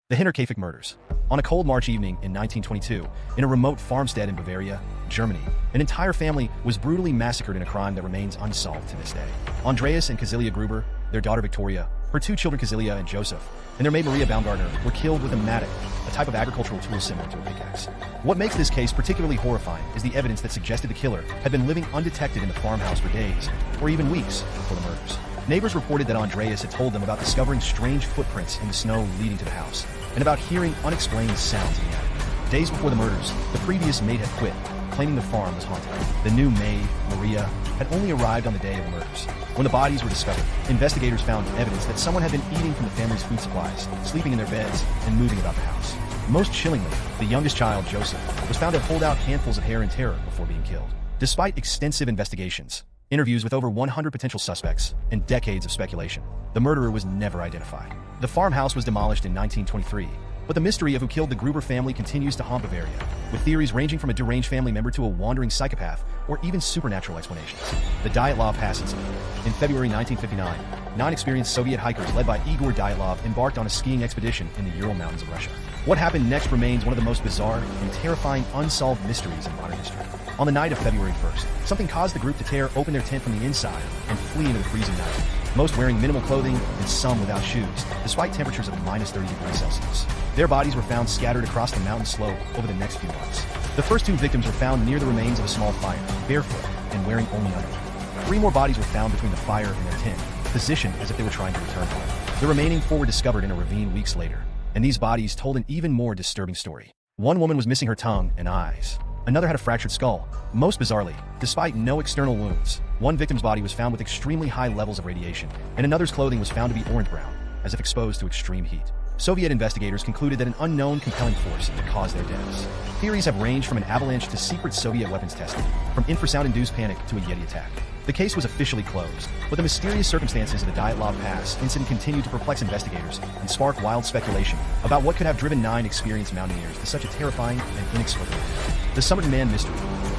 The Hinterkaifeck murders. On a cold March evening in 1922, in a remote farmstead in Bavaria, Germany, an entire family was brutally massacred in a crime that remains unsolved to this day. Andreas and Kazilia Gruber, their daughter Victoria, her two children Kazilia and Joseph, and their maid Maria Baumgartner were killed with a mattock, a type of agricultural tool similar to a pickaxe. What makes this case particularly horrifying is the evidence that suggested the killer had been living undetected in the farmhouse for days, or even weeks, before the murders. Neighbors reported that Andreas had told them about discovering strange footprints in the snow leading to the house, and about hearing unexplained sounds in the attic. Days before the murders, the previous maid had quit, claiming the farm was haunted. The new maid, Maria, had only arrived on the day of the murders. When the bodies were discovered, investigators found evidence that someone had been eating from the family's food supplies, sleeping in their beds, and moving about the house. Most chillingly, the youngest child, Joseph, was found to hold out handfuls of hair in terror before being killed. Despite extensive investigations, interviews with over 100 potential suspects, and decades of speculation, the murderer was never identified. The farmhouse was demolished in 1923, but the mystery of who killed the Gruber family continues to haunt Bavaria, with theories ranging from a deranged family member to a wandering psychopath, or even supernatural explanations. The Dyatlov Pass incident. In February 1959, 9 experienced Soviet hikers led by Igor Dyatlov embarked on a skiing expedition in the Ural Mountains of Russia. What happened next remains one of the most bizarre and terrifying unsolved mysteries in modern history. On the night of February 1st, something caused the group to tear open their tent from the inside and flee into the freezing night, most wearing minimal clothing and some without shoes, despite temperatures of minus 30 degrees Celsius. Their bodies were found scattered across the mountain slope over the next few months. The first 2 victims were found near the remains of a small fire, barefoot and wearing only underwear. 3 more bodies were found between the fire and their tent, positioned as if they were trying to return home. The remaining 4 were discovered in a ravine weeks later, and these bodies told an even more disturbing story. One woman was missing her tongue and eyes. Another had a fractured skull. Most bizarrely, despite no external wounds, one victim's body was found with extremely high levels of radiation, and another's clothing was found to be orange-brown, as if exposed to extreme heat. Soviet investigators concluded that an unknown compelling force had caused their deaths. Theories have ranged from an avalanche to secret Soviet weapons testing, from infrasound-induced panic to a Yeti attack. The case was officially closed, but the mysterious circumstances of the Dyatlov Pass incident continued to perplex investigators and spark wild speculation about what could have driven 9 experienced mountaineers to such a terrifying and inexplicable end. The Somerton Man Mystery.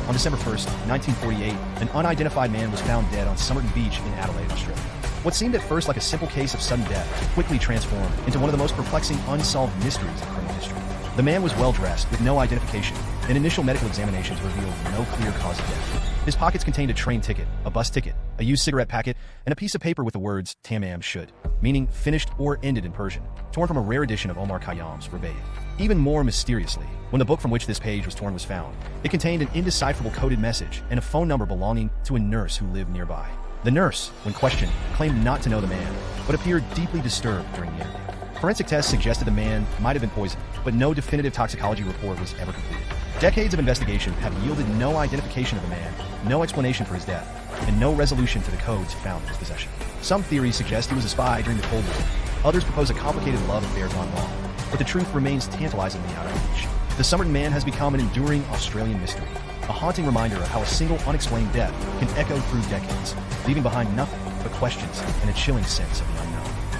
On December 1st, 1948, an unidentified man was found dead on Somerton Beach in Adelaide, Australia. What seemed at first like a simple case of sudden death quickly transformed into one of the most perplexing unsolved mysteries in criminal history. The man was well-dressed with no identification, and initial medical examinations revealed no clear cause of death. His pockets contained a train ticket, a bus ticket, a used cigarette packet, and a piece of paper with the words Tamam Shud, meaning finished or ended in Persian, torn from a rare edition of Omar Khayyam's Rubaiyat. Even more mysteriously, when the book from which this page was torn was found, it contained an indecipherable coded message and a phone number belonging to a nurse who lived nearby. The nurse, when questioned, claimed not to know the man, but appeared deeply disturbed during the interview. Forensic tests suggested the man might have been poisoned, but no definitive toxicology report was ever completed. Decades of investigation have yielded no identification of the man, no explanation for his death, and no resolution to the codes found in his possession. Some theories suggest he was a spy during the Cold War. Others propose a complicated love affair gone wrong, but the truth remains tantalizingly out of reach. The Somerton Man has become an enduring Australian mystery, a haunting reminder of how a single unexplained death can echo through decades, leaving behind nothing but questions and a chilling sense of the unknown.